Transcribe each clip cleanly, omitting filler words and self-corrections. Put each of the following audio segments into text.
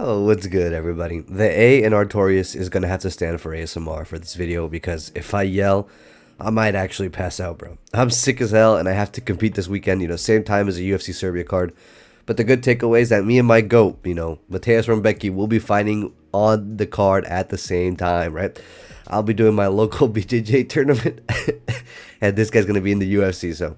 Oh, what's good, everybody? The A in artorious is gonna have to stand for ASMR for this video because if I yell, I might actually pass out, bro. I'm sick as hell and I have to compete this weekend, same time as a UFC Serbia card. But the good takeaway is that me and my GOAT, Mateusz Rebecki, will be fighting on the card at the same time, right? I'll be doing my local BJJ tournament and this guy's gonna be in the UFC, so.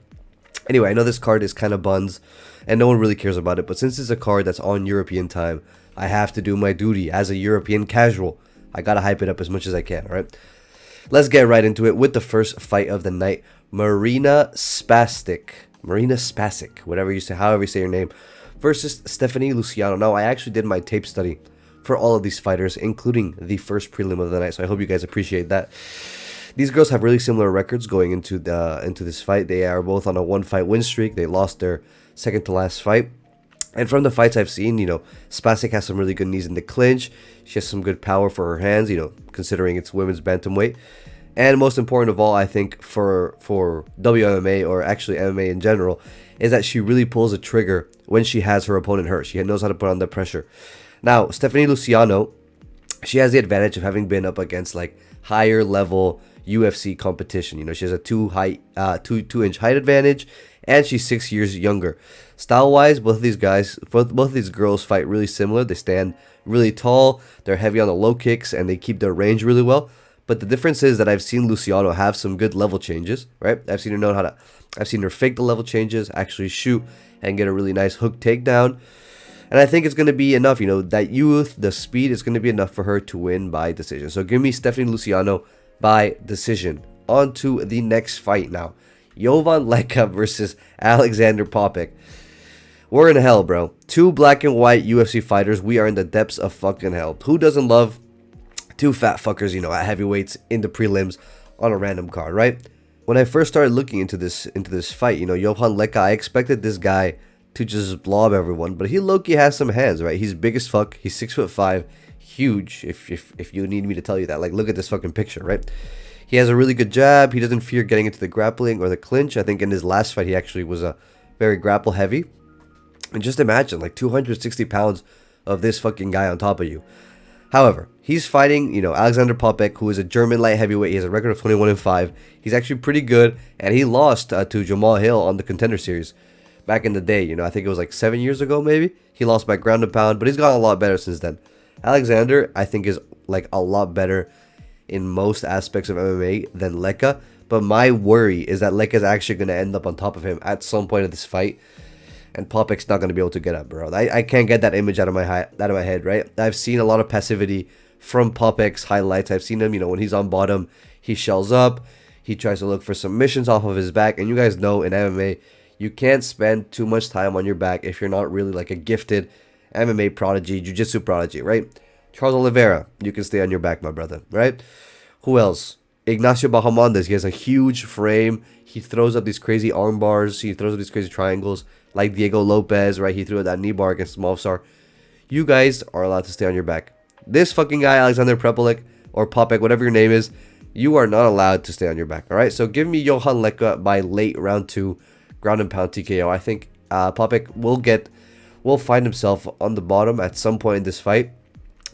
Anyway, I know this card is kind of buns and no one really cares about it, but since it's a card that's on European time, I have to do my duty as a European casual. I gotta hype it up as much as I can, alright? Let's get right into it with the first fight of the night. Marina Spasic, whatever you say, however you say your name, versus Stephanie Luciano. Now, I actually did my tape study for all of these fighters, including the first prelim of the night, so I hope you guys appreciate that. These girls have really similar records going into this fight. They are both on a one-fight win streak. They lost their second to last fight. And from the fights I've seen, Spasic has some really good knees in the clinch. She has some good power for her hands, considering it's women's bantamweight. And most important of all, I think, for WMMA, or actually MMA in general, is that she really pulls a trigger when she has her opponent hurt. She knows how to put on the pressure. Now, Stephanie Luciano, she has the advantage of having been up against, like, higher level UFC competition. She has a 2-inch height advantage, and she's 6 years younger. Style-wise, both of these girls fight really similar. They stand really tall, they're heavy on the low kicks, and they keep their range really well. But the difference is that I've seen Luciano have some good level changes, right? I've seen her fake the level changes, actually shoot, and get a really nice hook takedown. And I think it's going to be enough, that youth, the speed is going to be enough for her to win by decision. So give me Stephanie Luciano by decision. On to the next fight now. Jovan Leka versus Alexander Poppeck. We're in hell, bro. Two black and white UFC fighters. We are in the depths of fucking hell. Who doesn't love two fat fuckers, at heavyweights in the prelims on a random card, right? When I first started looking into this fight, Jovan Leka, I expected this guy to just blob everyone, but he low-key has some hands, right? He's big as fuck. He's 6'5", huge. If you need me to tell you that, like, look at this fucking picture, right? He has a really good jab. He doesn't fear getting into the grappling or the clinch. I think in his last fight, he actually was a very grapple heavy. And just imagine, like, 260 pounds of this fucking guy on top of you. However, he's fighting, Alexander Poppeck, who is a German light heavyweight. He has a record of 21-5. He's actually pretty good, and he lost to Jamal Hill on the Contender Series back in the day. I think it was like 7 years ago, maybe. He lost by ground and pound, but he's gotten a lot better since then. Alexander, I think, is like a lot better in most aspects of MMA than Leka, but my worry is that Leka is actually going to end up on top of him at some point of this fight, and Poppeck's not going to be able to get up, bro. I can't get that image out of my head, right? I've seen a lot of passivity from Poppeck's highlights. I've seen him, when he's on bottom, he shells up, he tries to look for submissions off of his back, and you guys know in MMA, you can't spend too much time on your back if you're not really like a gifted MMA prodigy, jiu-jitsu prodigy, right? Charles Oliveira, you can stay on your back, my brother, right? Who else? Ignacio Bahamondes, he has a huge frame. He throws up these crazy arm bars. He throws up these crazy triangles like Diego Lopez, right? He threw that knee bar against Movsar. You guys are allowed to stay on your back. This fucking guy, Alexander Prepolec, or Poppeck, whatever your name is, you are not allowed to stay on your back, all right? So give me Jovan Leka by late round 2, ground and pound TKO. I think Poppeck will find himself on the bottom at some point in this fight.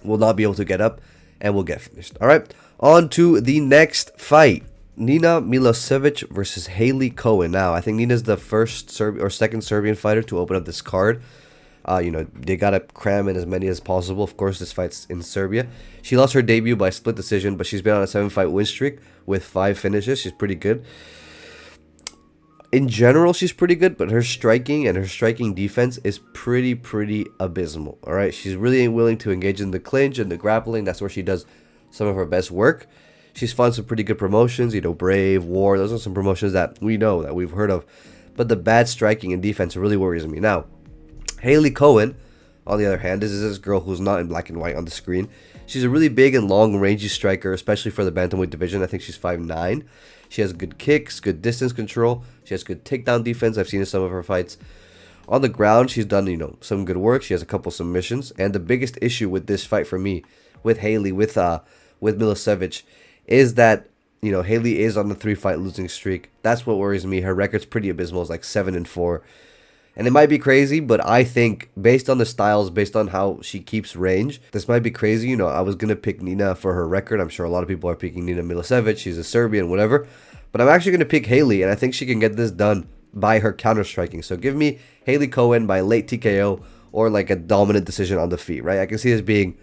Will not be able to get up, and will get finished. All right, on to the next fight. Nina Milosevic versus Hailey Cowan. Now, I think Nina's the first second Serbian fighter to open up this card. They gotta cram in as many as possible. Of course, this fight's in Serbia. She lost her debut by split decision, but she's been on a 7-fight win streak with 5 finishes. She's pretty good. In general, she's pretty good, but her striking and her striking defense is pretty abysmal. All right, she's really willing to engage in the clinch and the grappling. That's where she does some of her best work. She's fought some pretty good promotions, Brave, War. Those are some promotions that we know, that we've heard of. But the bad striking and defense really worries me. Now, Hailey Cowan, on the other hand, is this girl who's not in black and white on the screen. She's a really big and long rangy striker, especially for the bantamweight division. I think she's 5'9". She has good kicks, good distance control. She has good takedown defense. I've seen in some of her fights. On the ground, she's done, some good work. She has a couple submissions. And the biggest issue with this fight for me, with Hailey, with Milosevic, is that, Hailey is on the 3-fight losing streak. That's what worries me. Her record's pretty abysmal. It's like 7-4. And it might be crazy, but I think based on the styles, based on how she keeps range, this might be crazy. You know, I was going to pick Nina for her record. I'm sure a lot of people are picking Nina Milosevic. She's a Serbian, whatever. But I'm actually going to pick Haley, and I think she can get this done by her counter-striking. So give me Haley Cowan by late TKO or like a dominant decision on the feet, right? I can see this being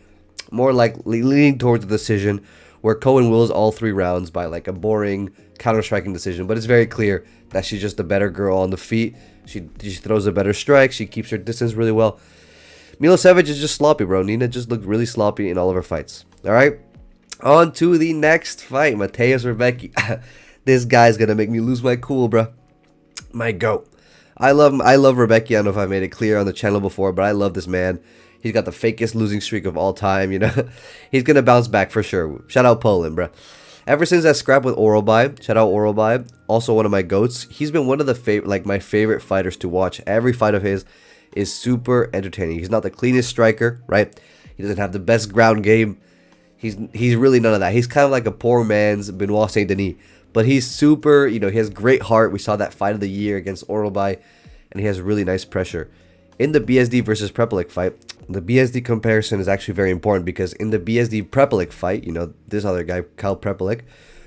more likely leaning towards a decision where Cowan wills all 3 rounds by like a boring counter-striking decision. But it's very clear that she's just a better girl on the feet. She throws a better strike. She keeps her distance really well. Milosevic is just sloppy, bro. Nina just looked really sloppy in all of her fights. All right? On to the next fight. Mateusz Rebecki. This guy's going to make me lose my cool, bro. My goat. I love Rebecki. I don't know if I made it clear on the channel before, but I love this man. He's got the fakest losing streak of all time, you know. He's going to bounce back for sure. Shout out Poland, bro. Ever since that scrap with Oralby, shout out Oralby, also one of my goats. He's been one of the my favorite fighters to watch. Every fight of his is super entertaining. He's not the cleanest striker, right? He doesn't have the best ground game. He's really none of that. He's kind of like a poor man's Benoit Saint Denis, but he's super. You know, he has great heart. We saw that fight of the year against Oralby, and he has really nice pressure. In the BSD versus Prepolec fight, the BSD comparison is actually very important because in the BSD Prepolec fight, you know, this other guy, Kyle Prepolec,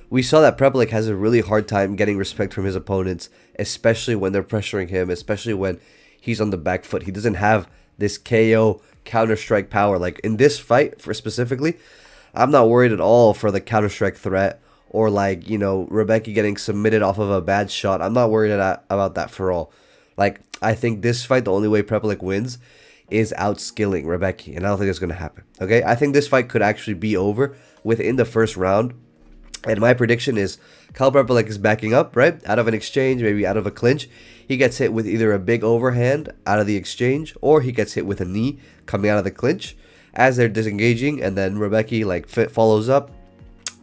we saw that Prepolec has a really hard time getting respect from his opponents, especially when they're pressuring him, especially when he's on the back foot. He doesn't have this KO counter-strike power. Like in this fight, for specifically, I'm not worried at all for the counter-strike threat or like, you know, Rebecki getting submitted off of a bad shot. I'm not worried about that for all. Like, I think this fight, the only way Prepolec wins is outskilling Rebecki, and I don't think that's going to happen. Okay, I think this fight could actually be over within the first round, and my prediction is Kyle Prepolec is backing up, right, out of an exchange, maybe out of a clinch. He gets hit with either a big overhand out of the exchange, or he gets hit with a knee coming out of the clinch as they're disengaging, and then Rebecki like follows up,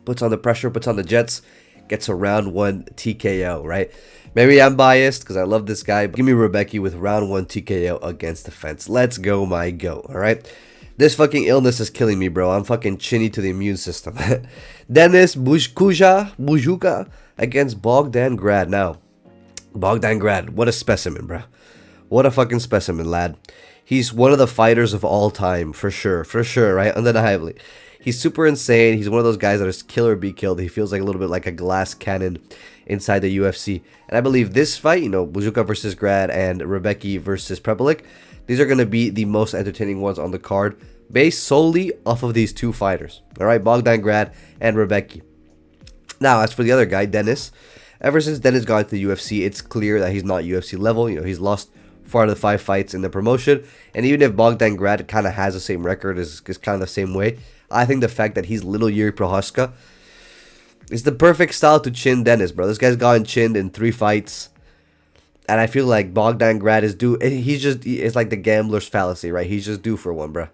puts on the pressure, puts on the jets, gets a round 1 TKO, right? Maybe I'm biased because I love this guy, but give me Rebecki with round 1 TKO against the fence. Let's go, my goat, all right? This fucking illness is killing me, bro. I'm fucking chinny to the immune system. Denis Buzukja against Vologdin Grad. Now, Vologdin Grad, what a specimen, bro. What a fucking specimen, lad. He's one of the fighters of all time, for sure, right? Undeniably. He's super insane. He's one of those guys that is kill or be killed. He feels like a little bit like a glass cannon inside the UFC. And I believe this fight, you know, Buzukja versus Grad and Rebecki versus Prepolec, these are going to be the most entertaining ones on the card based solely off of these 2 fighters. All right, Vologdin Grad and Rebecki. Now, as for the other guy, Denis, ever since Denis got into the UFC, it's clear that he's not UFC level. You know, he's lost 4 out of the 5 fights in the promotion. And even if Vologdin Grad kind of has the same record, is kind of the same way, I think the fact that he's little Yuri Prochazka is the perfect style to chin Denis, bro. This guy's gotten chinned in 3 fights. And I feel like Vologdin Grad is due. It's like the gambler's fallacy, right? He's just due for one, bro.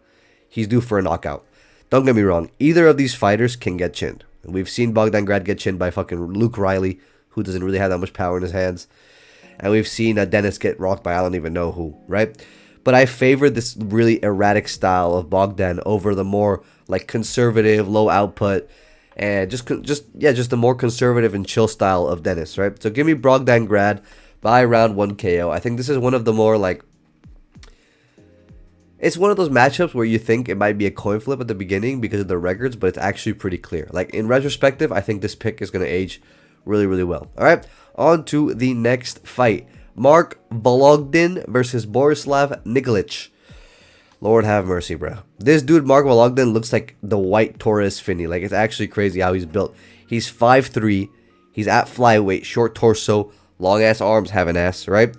He's due for a knockout. Don't get me wrong. Either of these fighters can get chinned. We've seen Vologdin Grad get chinned by fucking Luke Riley, who doesn't really have that much power in his hands. And we've seen Denis get rocked by I don't even know who, right? But I favor this really erratic style of Vologdin over the more like conservative, low output, and just the more conservative and chill style of Denis, right? So give me Vologdin Grad by round 1 KO. I think this is one of the more like, it's one of those matchups where you think it might be a coin flip at the beginning because of the records, but it's actually pretty clear. Like in retrospective, I think this pick is going to age really, really well. All right, on to the next fight. Mark Vologdin versus Borislav Nikolic. Lord have mercy, bro. This dude, Mark Vologdin, looks like the white Torres Finney. Like, it's actually crazy how he's built. He's 5'3". He's at flyweight, short torso, long-ass arms, have an ass, right?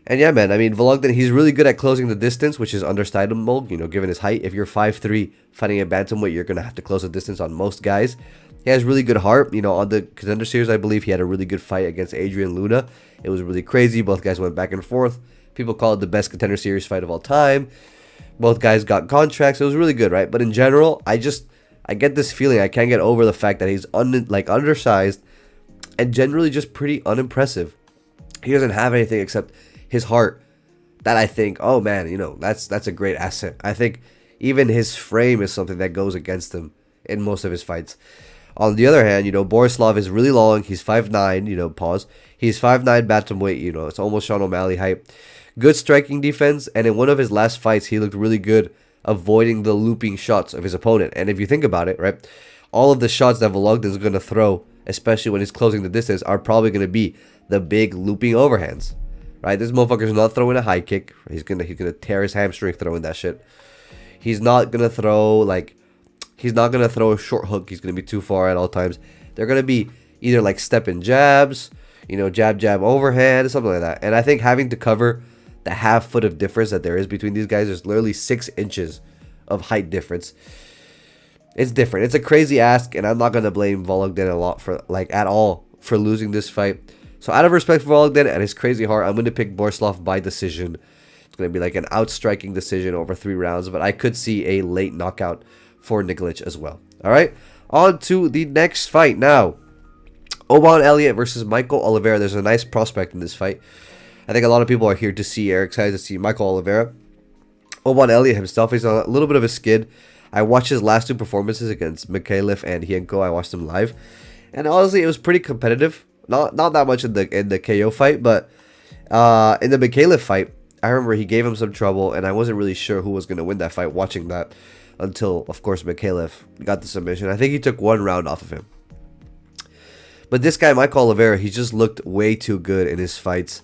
And yeah, man, I mean, Vologdin, he's really good at closing the distance, which is understandable, you know, given his height. If you're 5'3", fighting a bantamweight, you're going to have to close the distance on most guys. He has really good heart, you know, on the Contender Series, I believe he had a really good fight against Adrian Luna. It was really crazy. Both guys went back and forth. People call it the best Contender Series fight of all time. Both guys got contracts. It was really good, right? But in general, I get this feeling I can't get over the fact that he's undersized and generally just pretty unimpressive. He doesn't have anything except his heart that I think, oh man, you know, that's a great asset. I think even his frame is something that goes against him in most of his fights. On the other hand, Borislav is really long. He's 5'9", pause. He's 5'9", bantamweight, it's almost Sean O'Malley height. Good striking defense, and in one of his last fights, he looked really good avoiding the looping shots of his opponent. And if you think about it, right, all of the shots that Vologdin is going to throw, especially when he's closing the distance, are probably going to be the big looping overhands, right? This motherfucker's not throwing a high kick. He's gonna tear his hamstring throwing that shit. He's not gonna throw a short hook. He's gonna be too far at all times. They're gonna be either like step and jabs, jab overhand, something like that. And I think having to cover the half foot of difference that there is between these guys, there's literally 6 inches of height difference. It's different. It's a crazy ask, and I'm not gonna blame Vologdin a lot at all for losing this fight. So out of respect for Vologdin and his crazy heart, I'm gonna pick Borislav by decision. It's gonna be like an outstriking decision over 3 rounds, but I could see a late knockout for Nikolic as well. All right, on to the next fight now. Elliott versus Michael Oliveira. There's a nice prospect in this fight. I think a lot of people are here to see, excited to see Michael Oliveira. Elliott himself is on a little bit of a skid. I watched his last 2 performances against Mikhailov and Hienko. I watched them live, and honestly, it was pretty competitive. Not that much in the KO fight, but in the Mikhailov fight, I remember he gave him some trouble, and I wasn't really sure who was going to win that fight watching that until, of course, Mikhailov got the submission. I think he took 1 round off of him. But this guy, Michael Oliveira, he just looked way too good in his fights,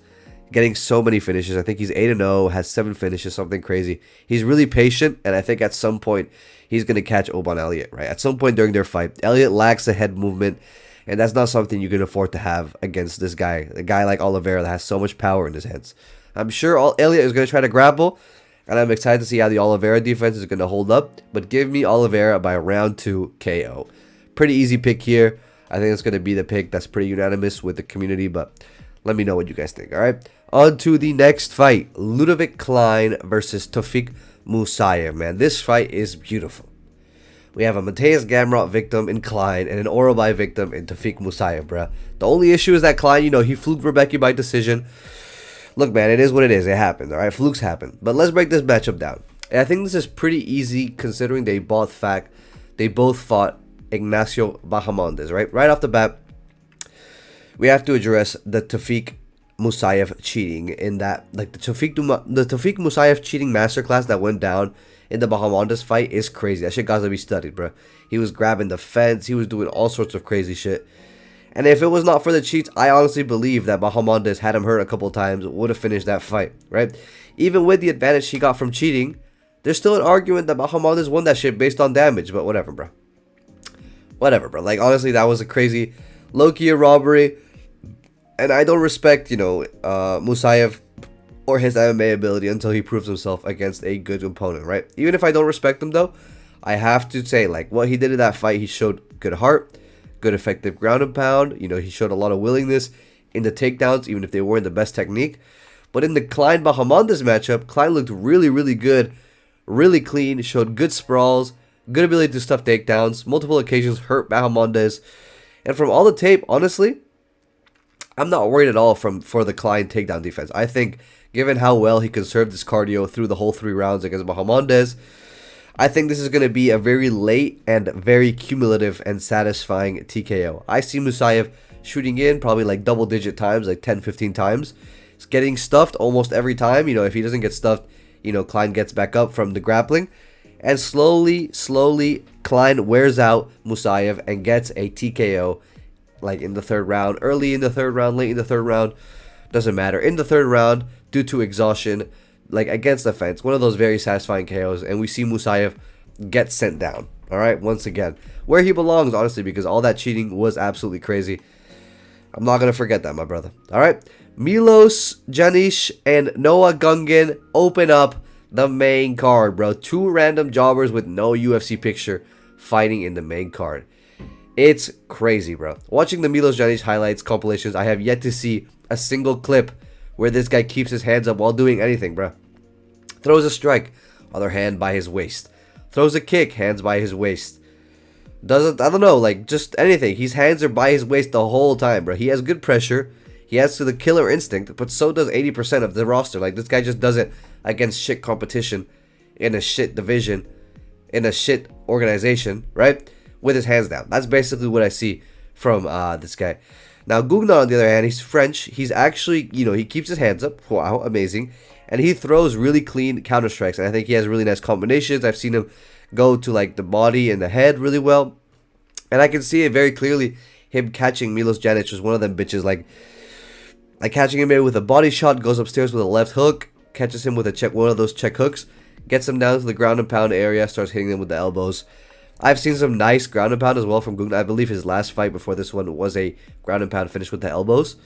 getting so many finishes. I think he's 8-0, has 7 finishes, something crazy. He's really patient, and I think at some point he's going to catch Elliott, right? At some point during their fight, Elliott lacks the head movement, and that's not something you can afford to have against this guy, a guy like Oliveira that has so much power in his hands. I'm sure Elliott is going to try to grapple, and I'm excited to see how the Oliveira defense is going to hold up, but give me Oliveira by round 2 KO. Pretty easy pick here. I think it's going to be the pick that's pretty unanimous with the community, but let me know what you guys think, all right? On to the next fight, Ludovic Klein versus Tofik Musayev, man. This fight is beautiful. We have a Mateusz Gamrot victim in Klein and an Orobai victim in Tofik Musayev, bruh. The only issue is that Klein, he fluked Rebecki by decision. Look, man, it is what it is. It happens, all right? Flukes happen. But let's break this matchup down. And I think this is pretty easy considering they both fought Ignacio Bahamondes, right? Right off the bat, we have to address the Tofik Musayev cheating in that, like the Tofik Musayev cheating masterclass that went down in the Bahamondes fight is crazy. That shit got to be studied, bro. He was grabbing the fence. He was doing all sorts of crazy shit. And if it was not for the cheats, I honestly believe that Bahamondes, had him hurt a couple times, would have finished that fight, right? Even with the advantage he got from cheating, there's still an argument that Bahamondes won that shit based on damage, but whatever, bro. Whatever, bro. Like, honestly, that was a crazy low-key robbery. And I don't respect, Musayev or his MMA ability until he proves himself against a good opponent, right? Even if I don't respect him, though, I have to say, like, what he did in that fight, he showed good heart, good effective ground and pound. He showed a lot of willingness in the takedowns, even if they weren't the best technique. But in the Klein-Bahamondes matchup, Klein looked really, really good, really clean, showed good sprawls, good ability to stuff takedowns, multiple occasions hurt Bahamondes. And from all the tape, honestly, I'm not worried at all for the Klein takedown defense. I think, given how well he conserved his cardio through the whole 3 rounds against Bahamondes, I think this is going to be a very late and very cumulative and satisfying TKO. I see Musayev shooting in probably like double-digit times, like 10, 15 times. He's getting stuffed almost every time. If he doesn't get stuffed, Klein gets back up from the grappling. And slowly, Klein wears out Musayev and gets a TKO like in the 3rd round, early in the 3rd round, late in the 3rd round, doesn't matter. In the 3rd round, due to exhaustion, like against the fence, one of those very satisfying KOs, and we see Musayev get sent down, all right, once again. Where he belongs, honestly, because all that cheating was absolutely crazy. I'm not going to forget that, my brother, all right? Milos, Janicic, and Noah Gugnon open up the main card, bro. 2 random jobbers with no UFC picture fighting in the main card. It's crazy, bro. Watching the Milos Janicic highlights compilations, I have yet to see a single clip where this guy keeps his hands up while doing anything, bro. Throws a strike, other hand by his waist. Throws a kick, hands by his waist. I don't know, like just anything. His hands are by his waist the whole time, bro. He has good pressure. He has the killer instinct, but so does 80% of the roster. Like, this guy just does it against shit competition in a shit division, in a shit organization, right? with his hands down. That's basically what I see from this guy. Now, Gugnon, on the other hand, he's French. He's actually, he keeps his hands up. Wow, amazing. And he throws really clean counter strikes. And I think he has really nice combinations. I've seen him go to, like, the body and the head really well. And I can see it very clearly, him catching Milos Janicic was one of them bitches. Like catching him maybe with a body shot, goes upstairs with a left hook, catches him with one of those check hooks, gets him down to the ground and pound area, starts hitting him with the elbows. I've seen some nice ground and pound as well from Gugnon. I believe his last fight before this one was a ground and pound finish with the elbows.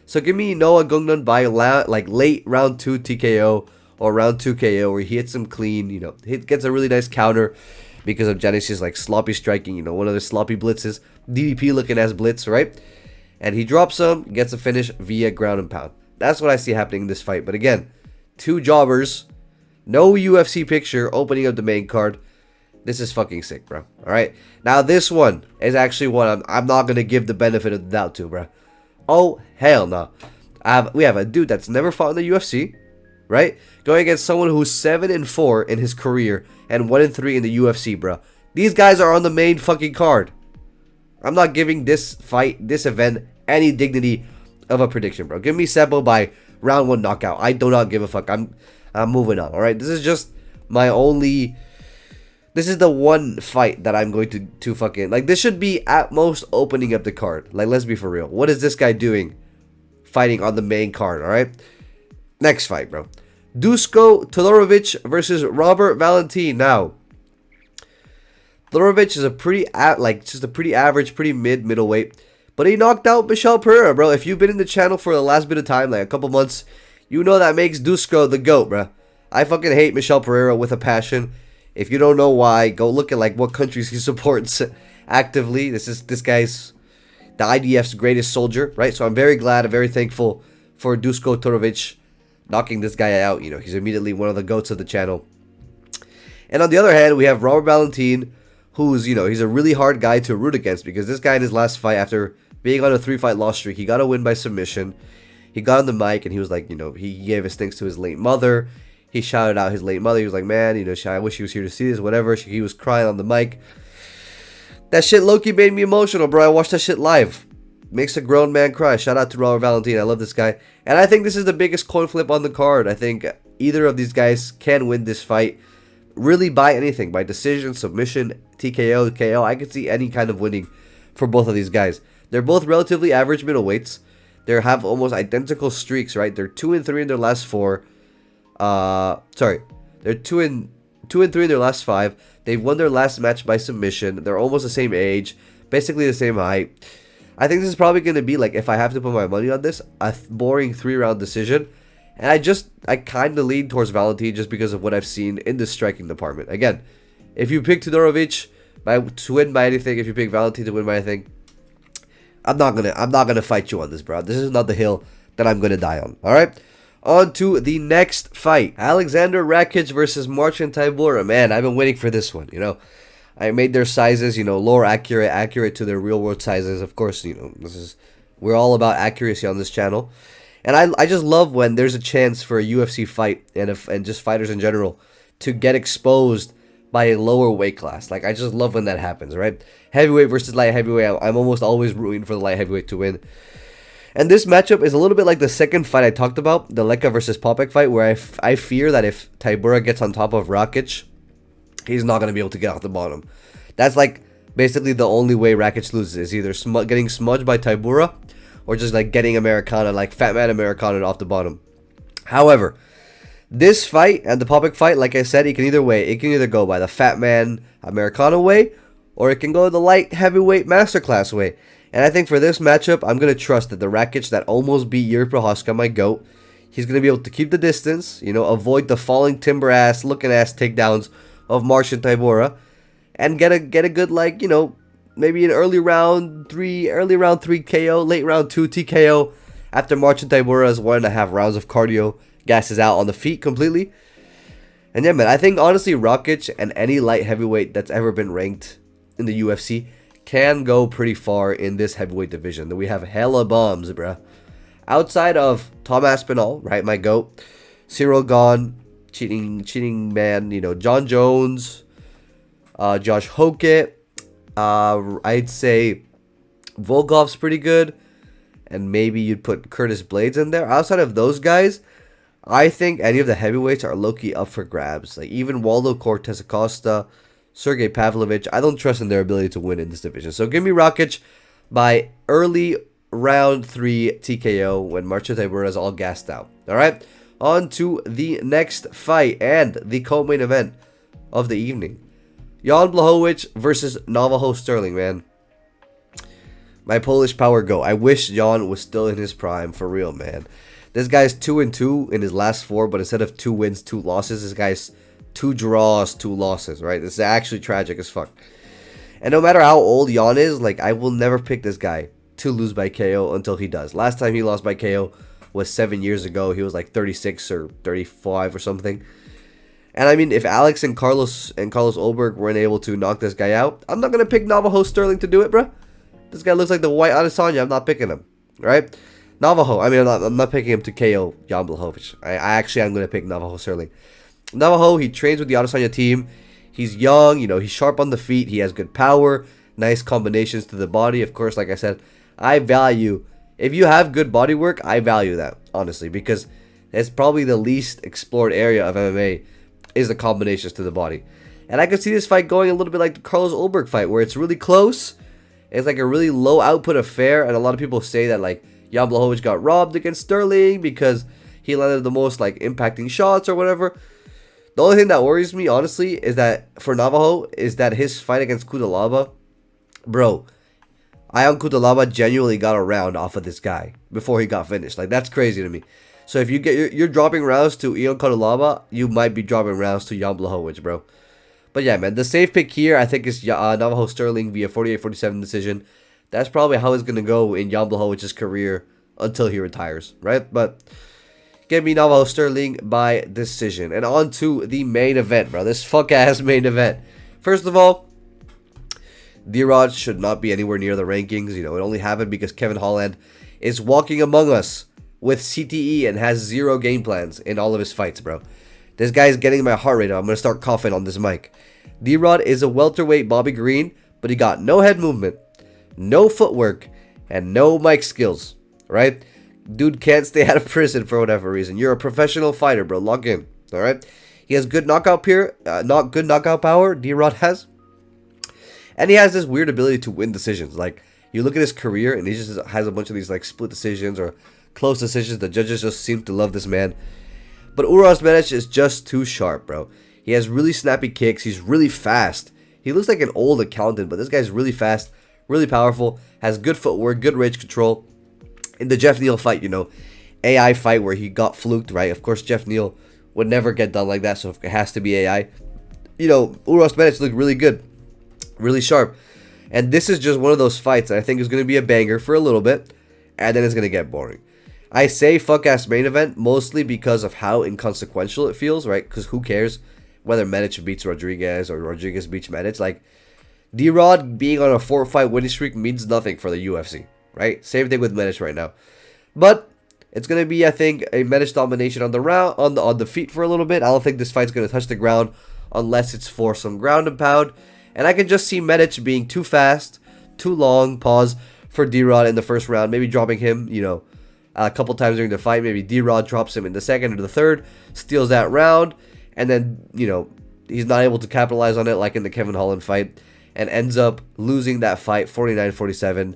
So give me Noah Gugnon by late round 2 TKO or round 2 KO where he hits him clean. He gets a really nice counter because of Janicic's like sloppy striking. One of the sloppy blitzes, DDP looking as blitz, right? And he drops him, gets a finish via ground and pound. That's what I see happening in this fight. But again, 2 jobbers, no UFC picture opening up the main card. This is fucking sick, bro. Alright? Now, this one is actually one I'm not going to give the benefit of the doubt to, bro. Oh, hell no. We have a dude that's never fought in the UFC, right? Going against someone who's 7-4 in his career and 1-3 in the UFC, bro. These guys are on the main fucking card. I'm not giving this fight, this event, any dignity of a prediction, bro. Give me Cepo by round 1 knockout. I do not give a fuck. I'm moving on, alright? This is just my only... This is the one fight that I'm going to fucking... Like, this should be at most opening up the card. Like, let's be for real. What is this guy doing fighting on the main card, alright? Next fight, bro. Dusko Todorovic versus Robert Valentin. Now, Todorovic is a pretty... just a pretty average, pretty middleweight. But he knocked out Michel Pereira, bro. If you've been in the channel for the last bit of time, like a couple months, you know that makes Dusko the GOAT, bro. I fucking hate Michel Pereira with a passion. If you don't know why, go look at like what countries he supports actively. This guy's the IDF's greatest soldier, right? So I'm very glad, I'm very thankful for Dusko Todorovic knocking this guy out. He's immediately one of the GOATs of the channel. And on the other hand, we have Robert Valentin, who's, he's a really hard guy to root against because this guy in his last fight, after being on a 3-fight loss streak, he got a win by submission. He got on the mic and he was like, he gave his thanks to his late mother. He shouted out his late mother. He was like, man, I wish she was here to see this, whatever. He was crying on the mic. That shit low-key made me emotional, bro. I watched that shit live. Makes a grown man cry. Shout out to Robert Valentin. I love this guy. And I think this is the biggest coin flip on the card. I think either of these guys can win this fight. Really by anything. By decision, submission, TKO, KO. I could see any kind of winning for both of these guys. They're both relatively average middleweights. They have almost identical streaks, right? They're 2-3 in their last 4. They're 2-3 in their last 5. They've won their last match by submission. They're almost the same age, basically the same height. I think this is probably going to be, like, if I have to put my money on this, a boring 3-round decision. And I kind of lean towards Valentin just because of what I've seen in the striking department. Again, if you pick Todorovic to win by anything, if you pick Valentin to win by anything, I'm not gonna fight you on this, bro. This is not the hill that I'm gonna die on. All right. On to the next fight. Alexander Rakic versus Marcin Tybura. Man, I've been waiting for this one, I made their sizes, lower accurate to their real world sizes. Of course, we're all about accuracy on this channel. And I just love when there's a chance for a UFC fight and just fighters in general to get exposed by a lower weight class. Like, I just love when that happens, right? Heavyweight versus light heavyweight. I'm almost always rooting for the light heavyweight to win. And this matchup is a little bit like the second fight I talked about, the Leka versus Poppeck fight, where I fear that if Tybura gets on top of Rakic, he's not going to be able to get off the bottom. That's like basically the only way Rakic loses, is either getting smudged by Tybura or just like getting Americana, like Fat Man Americana off the bottom. However, this fight and the Poppeck fight, like I said, it can either go by the Fat Man Americana way, or it can go the light heavyweight masterclass way. And I think for this matchup, I'm going to trust that the Rakic that almost beat Yuri Prochazka, my GOAT, he's going to be able to keep the distance, avoid the falling timber ass, looking ass takedowns of Marcin Tybura, and get a good, like, maybe an early round 3 KO, late round 2 TKO after Marcin Tybura's 1.5 rounds of cardio gasses out on the feet completely. And yeah, man, I think honestly Rakic and any light heavyweight that's ever been ranked in the UFC can go pretty far in this heavyweight division. That we have hella bombs, bruh. Outside of Tom Aspinall, right, my GOAT, Cyril Gahn, cheating man, John Jones, Josh Hokett, I'd say Volkov's pretty good, and maybe you'd put Curtis Blades in there. Outside of those guys, I think any of the heavyweights are low-key up for grabs. Like even Waldo Cortez Acosta, Sergey Pavlovich, I don't trust in their ability to win in this division. So give me Rakic by early round 3 TKO when Marcin Tybura is all gassed out. All right, on to the next fight and the co-main event of the evening. Jan Blachowicz versus Navajo Stirling, man. My Polish power go. I wish Jan was still in his prime, for real, man. This guy's 2-2 in his last 4, but instead of 2 wins, 2 losses, this guy's 2 draws, 2 losses, right? This is actually tragic as fuck. And no matter how old Jan is, like, I will never pick this guy to lose by KO until he does. Last time he lost by KO was 7 years ago. He was like 36 or 35 or something. And I mean, if Alex and Carlos Ulberg weren't able to knock this guy out, I'm not going to pick Navajo Stirling to do it, bruh. This guy looks like the white Adesanya. I'm not picking him, right? Navajo, I mean, I'm not picking him to KO Jan Blachowicz. I'm going to pick Navajo Stirling. Navajo, he trains with the Adesanya team. He's young, you know, he's sharp on the feet. He has good power, nice combinations to the body. Of course, like I said, I value, if you have good body work, I value that, honestly, because it's probably the least explored area of MMA is the combinations to the body. And I could see this fight going a little bit like the Carlos Ulberg fight, where it's really close. It's like a really low output affair, and a lot of people say that, like, Jan Blachowicz got robbed against Stirling because he landed the most, like, impacting shots or whatever. The only thing that worries me, honestly, is that for Navajo, is that his fight against Kudalaba, bro, Ion Kudalaba genuinely got a round off of this guy before he got finished. Like, that's crazy to me. So if you're dropping rounds to Ion Kudalaba, you might be dropping rounds to Jan Blachowicz, bro. But yeah, man, the safe pick here, I think, is Navajo Stirling via 48-47 decision. That's probably how it's going to go in Jan Blachowicz's career until he retires, right? But give me Navajo Stirling by decision. And on to the main event, bro. This fuck-ass main event. First of all, D-Rod should not be anywhere near the rankings. You know, it only happened because Kevin Holland is walking among us with CTE and has 0 game plans in all of his fights, bro. This guy is getting my heart rate up. I'm going to start coughing on this mic. D-Rod is a welterweight Bobby Green, but he got no head movement, no footwork, and no mic skills, right? Dude can't stay out of prison for whatever reason. You're a professional fighter, bro. Log in, all right? He has good knockout power, D-Rod has. And he has this weird ability to win decisions. Like, you look at his career, and he just has a bunch of these, like, split decisions or close decisions. The judges just seem to love this man. But Uros Medic is just too sharp, bro. He has really snappy kicks. He's really fast. He looks like an old accountant, but this guy's really fast, really powerful, has good footwork, good range control. In the Jeff Neal fight, you know, AI fight where he got fluked, right? Of course, Jeff Neal would never get done like that, so it has to be AI. You know, Uros Medic looked really good, really sharp. And this is just one of those fights that I think is going to be a banger for a little bit, and then it's going to get boring. I say fuck-ass main event mostly because of how inconsequential it feels, right? Because who cares whether Medic beats Rodriguez or Rodriguez beats Medic? Like, D-Rod being on a 4-fight winning streak means nothing for the UFC, right? Same thing with Medic right now. But it's going to be, I think, a Medic domination on the round, on the feet for a little bit. I don't think this fight's going to touch the ground unless it's for some ground and pound. And I can just see Medic being too fast, too long, pause, for D-Rod in the first round. Maybe dropping him, you know, a couple times during the fight. Maybe D-Rod drops him in the second or the third, steals that round, and then, you know, he's not able to capitalize on it like in the Kevin Holland fight, and ends up losing that fight 49-47.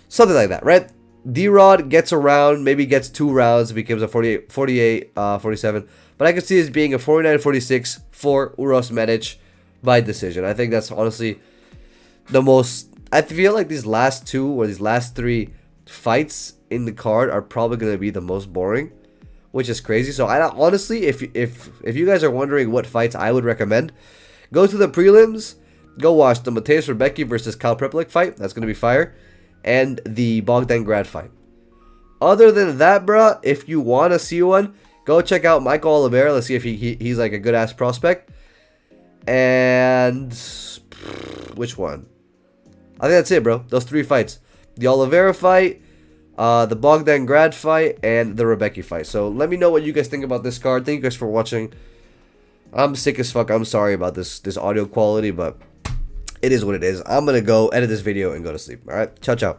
Something like that, right? D-Rod gets around, maybe gets 2 rounds, becomes a 48-47. But I can see this being a 49-46 for Uros Medic by decision. I think that's honestly the most... I feel like these last 2 or these last 3 fights in the card are probably going to be the most boring, which is crazy. So I honestly, if you guys are wondering what fights I would recommend, go to the prelims, go watch the Mateusz Rebecki versus Prepolec fight. That's going to be fire. And the Bogdan Grad fight. Other than that, bruh, if you want to see one, go check out Michael Oliveira. Let's see if he's like a good ass prospect. And which one? I think that's it, bro. Those 3 fights. The Oliveira fight, the Bogdan Grad fight, and the Rebecki fight. So let me know what you guys think about this card. Thank you guys for watching. I'm sick as fuck. I'm sorry about this audio quality, but It is what it is. I'm going to go edit this video and go to sleep. All right. Ciao, ciao.